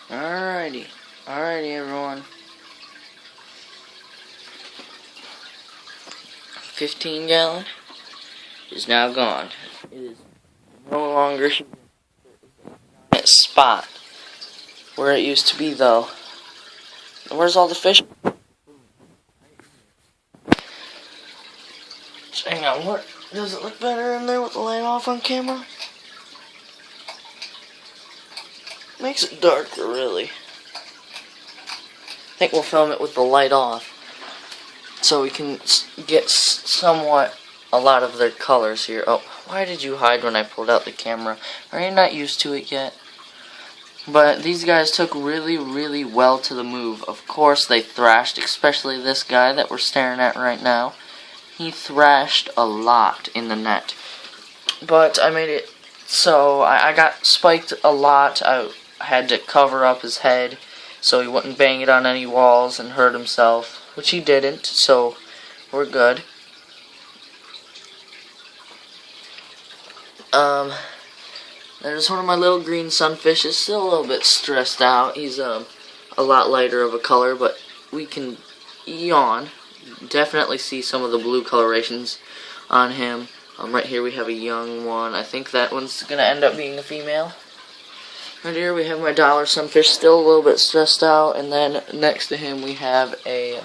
Alrighty. Alrighty, everyone. 15-gallon is now gone. It is no longer that spot where it used to be, though. Where's all the fish? Hang on, what? Does it look better in there with the light off on camera? Makes it darker, really. I think we'll film it with the light off, so we can get somewhat a lot of their colors here. Oh, why did you hide when I pulled out the camera? Are you not used to it yet? But these guys took really, really well to the move. Of course, they thrashed, especially this guy that we're staring at right now. He thrashed a lot in the net. But I made it so I got spiked a lot. I had to cover up his head so he wouldn't bang it on any walls and hurt himself, which he didn't, so we're good. There's one of my little green sunfishes, still a little bit stressed out. He's a lot lighter of a color, but we can yawn. Definitely see some of the blue colorations on him. Right here we have a young one. I think that one's going to end up being a female. Right here we have my dollar sunfish, still a little bit stressed out. And then next to him we have a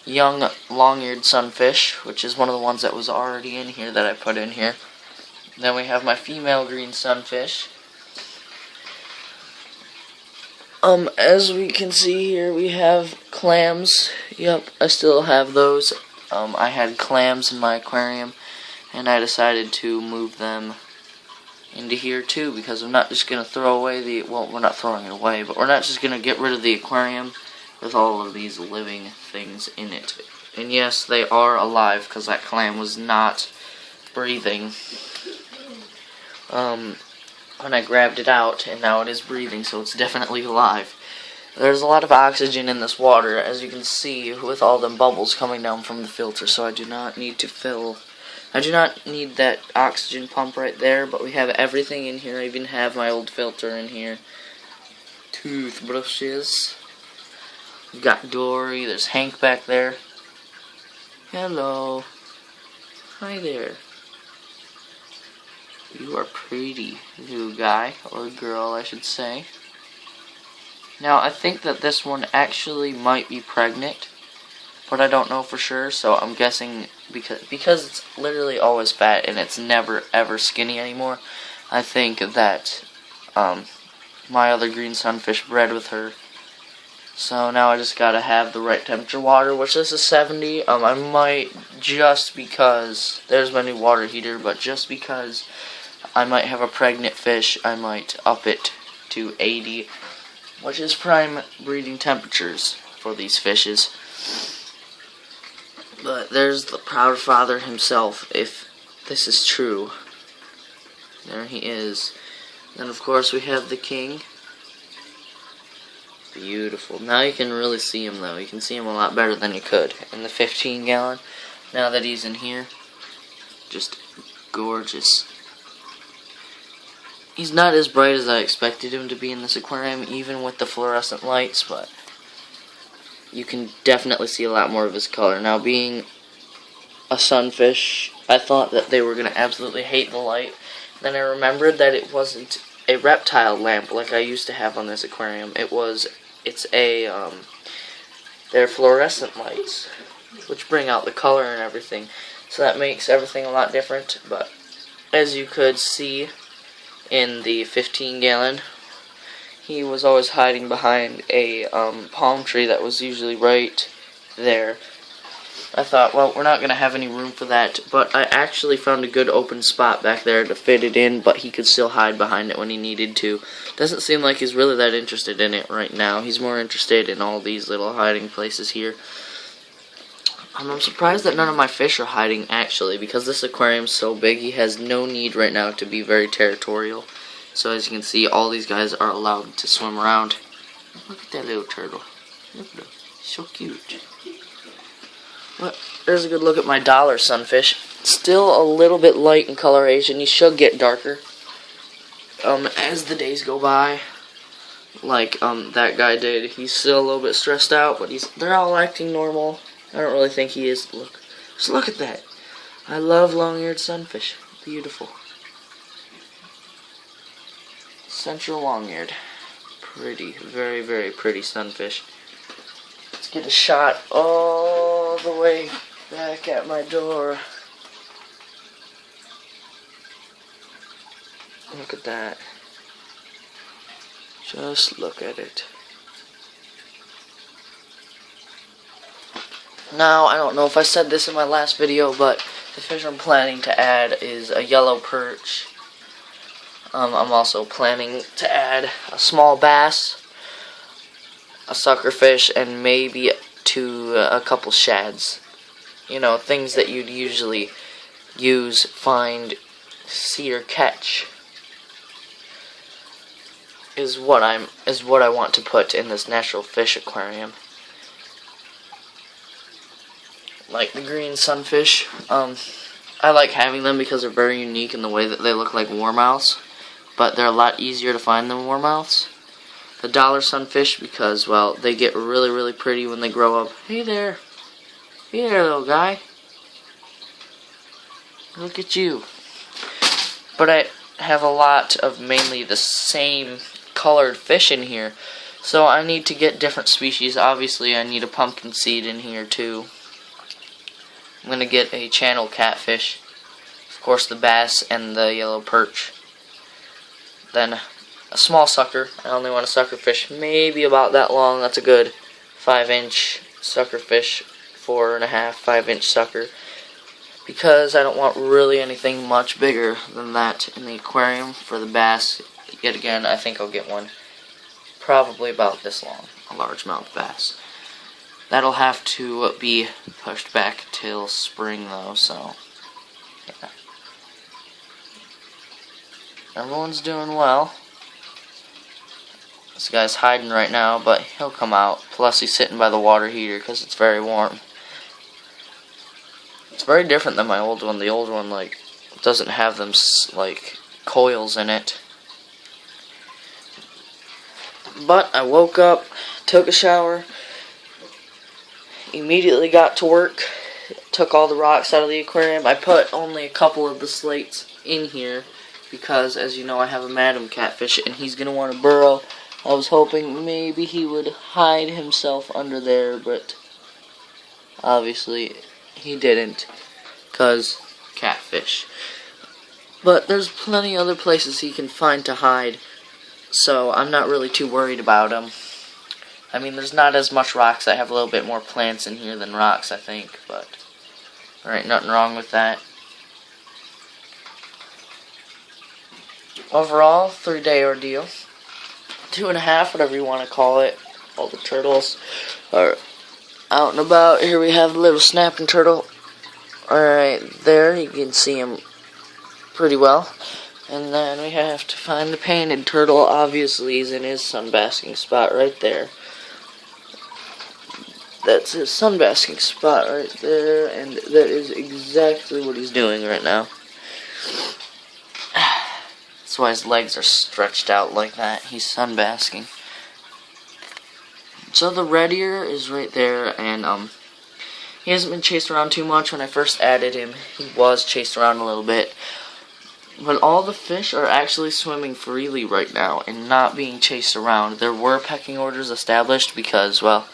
young long-eared sunfish, which is one of the ones that was already in here that I put in here. Then we have my female green sunfish. As we can see here, we have clams. Yep, I still have those. I had clams in my aquarium, and I decided to move them into here too, because I'm not just going to throw away the, well, we're not throwing it away, but we're not just going to get rid of the aquarium with all of these living things in it. And yes, they are alive, because that clam was not breathing when I grabbed it out, and now it is breathing, so it's definitely alive. There's a lot of oxygen in this water, as you can see, with all them bubbles coming down from the filter, so I do not need to fill, I do not need that oxygen pump right there, but we have everything in here. I even have my old filter in here. Toothbrushes. We've got Dory, there's Hank back there. Hello. Hi there. You are pretty, new guy, or girl, I should say. Now, I think that this one actually might be pregnant, but I don't know for sure, so I'm guessing because it's literally always fat and it's never ever skinny anymore. I think that my other green sunfish bred with her. So now I just gotta have the right temperature water, which this is 70. I might, just because there's my new water heater, but just because I might have a pregnant fish, I might up it to 80, which is prime breeding temperatures for these fishes. But there's the proud father himself, if this is true. There he is. Then of course we have the king. Beautiful. Now you can really see him though. You can see him a lot better than you could in the 15-gallon. Now that he's in here, just gorgeous. He's not as bright as I expected him to be in this aquarium, even with the fluorescent lights, but you can definitely see a lot more of his color. Now, being a sunfish, I thought that they were going to absolutely hate the light. Then I remembered that it wasn't a reptile lamp like I used to have on this aquarium. They're fluorescent lights, which bring out the color and everything. So that makes everything a lot different, but as you could see in the 15-gallon, he was always hiding behind a palm tree that was usually right there. I thought, well, we're not going to have any room for that, but I actually found a good open spot back there to fit it in, but he could still hide behind it when he needed to. Doesn't seem like he's really that interested in it right now. He's more interested in all these little hiding places here. I'm surprised that none of my fish are hiding, actually, because this aquarium's so big, he has no need right now to be very territorial. So as you can see, all these guys are allowed to swim around. Look at that little turtle. Look at him. So cute. Well, there's a good look at my dollar sunfish. Still a little bit light in coloration. He should get darker as the days go by. like that guy did. He's still a little bit stressed out, but they're all acting normal. I don't really think he is. Just look at that. I love long-eared sunfish. Beautiful. Central long-eared. Pretty, very, very pretty sunfish. Let's get a shot all the way back at my door. Look at that. Just look at it. Now, I don't know if I said this in my last video, but the fish I'm planning to add is a yellow perch. I'm also planning to add a small bass, a suckerfish, and maybe a couple shads. You know, things that you'd usually use, find, see, or catch. Is what I want to put in this natural fish aquarium. Like the green sunfish, I like having them because they're very unique in the way that they look like warmouths, but they're a lot easier to find than warmouths. The dollar sunfish because, well, they get really, really pretty when they grow up. Hey there, little guy. Look at you. But I have a lot of mainly the same colored fish in here, so I need to get different species. Obviously I need a pumpkin seed in here too. I'm going to get a channel catfish, of course the bass and the yellow perch, then a small sucker. I only want a suckerfish maybe about that long. That's a good 5-inch suckerfish, 4.5, 5-inch sucker, because I don't want really anything much bigger than that in the aquarium. For the bass, yet again, I think I'll get one probably about this long, a largemouth bass. That'll have to be pushed back till spring though, so yeah. Everyone's doing well. This guy's hiding right now, but he'll come out. Plus he's sitting by the water heater because it's very warm. It's very different than my old one. The old one, like, doesn't have them, like, coils in it. But I woke up, took a shower, immediately got to work, took all the rocks out of the aquarium. I put only a couple of the slates in here because, as you know, I have a madam catfish and he's going to want to burrow. I was hoping maybe he would hide himself under there, but obviously he didn't, because catfish. But there's plenty other places he can find to hide, so I'm not really too worried about him. I mean, there's not as much rocks. I have a little bit more plants in here than rocks, I think, but there ain't nothing wrong with that. Overall, 3-day ordeal. 2.5, whatever you want to call it. All the turtles are out and about. Here we have the little snapping turtle. Alright, there, you can see him pretty well. And then we have to find the painted turtle. Obviously, he's in his sunbasking spot right there. That's his sunbasking spot right there, and that is exactly what he's doing right now. That's why his legs are stretched out like that. He's sunbasking. So the red ear is right there, and he hasn't been chased around too much. When I first added him, he was chased around a little bit. But all the fish are actually swimming freely right now and not being chased around. There were pecking orders established because, well,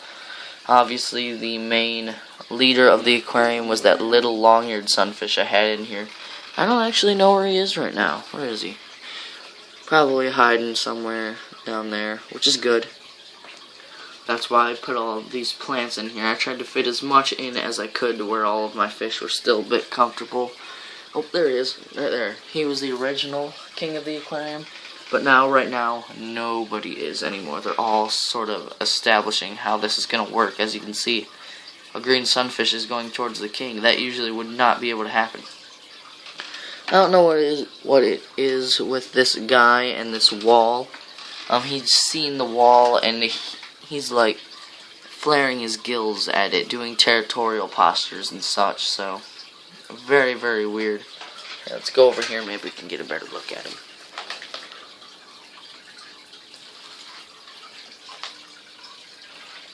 obviously the main leader of the aquarium was that little long-eared sunfish I had in here. I don't actually know where he is right now. Where is he? Probably hiding somewhere down there, which is good. That's why I put all of these plants in here. I tried to fit as much in as I could to where all of my fish were still a bit comfortable. Oh, there he is, right there. He was the original king of the aquarium, but now, right now, nobody is anymore. They're all sort of establishing how this is going to work. As you can see, a green sunfish is going towards the king. That usually would not be able to happen. I don't know what it is with this guy and this wall. He's seen the wall and he's like flaring his gills at it, doing territorial postures and such, so very, very weird. Let's go over here, maybe we can get a better look at him.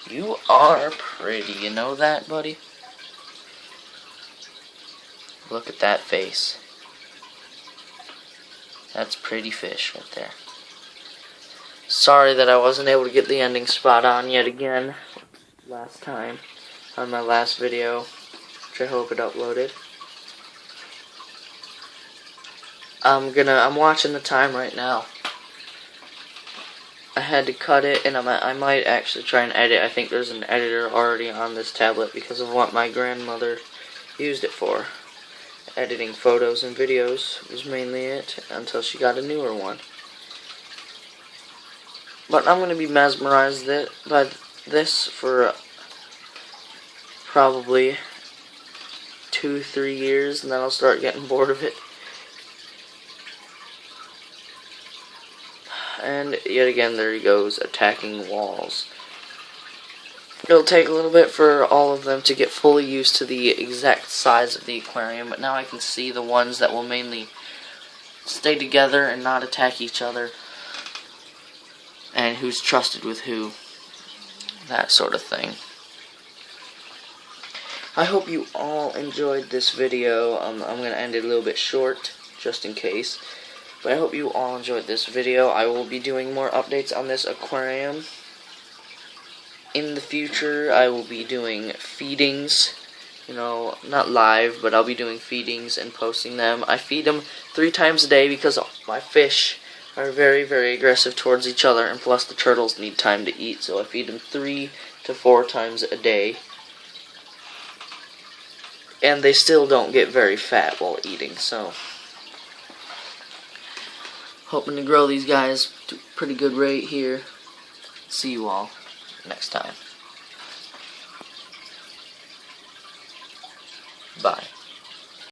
You are pretty, you know that, buddy? Look at that face. That's pretty fish right there. Sorry that I wasn't able to get the ending spot on yet again last time on my last video, which I hope it uploaded. I'm watching the time right now. I had to cut it, and I might actually try and edit. I think there's an editor already on this tablet because of what my grandmother used it for. Editing photos and videos was mainly it until she got a newer one. But I'm going to be mesmerized by this for probably 2-3 years, and then I'll start getting bored of it. And yet again, there he goes, attacking walls. It'll take a little bit for all of them to get fully used to the exact size of the aquarium, but now I can see the ones that will mainly stay together and not attack each other, and who's trusted with who, that sort of thing. I hope you all enjoyed this video. I'm going to end it a little bit short, just in case. But I hope you all enjoyed this video. I will be doing more updates on this aquarium. In the future, I will be doing feedings. You know, not live, but I'll be doing feedings and posting them. I feed them 3 times a day because my fish are very, very aggressive towards each other. And plus, the turtles need time to eat. So I feed them 3 to 4 times a day. And they still don't get very fat while eating, so hoping to grow these guys to a pretty good rate here. See you all next time. Bye.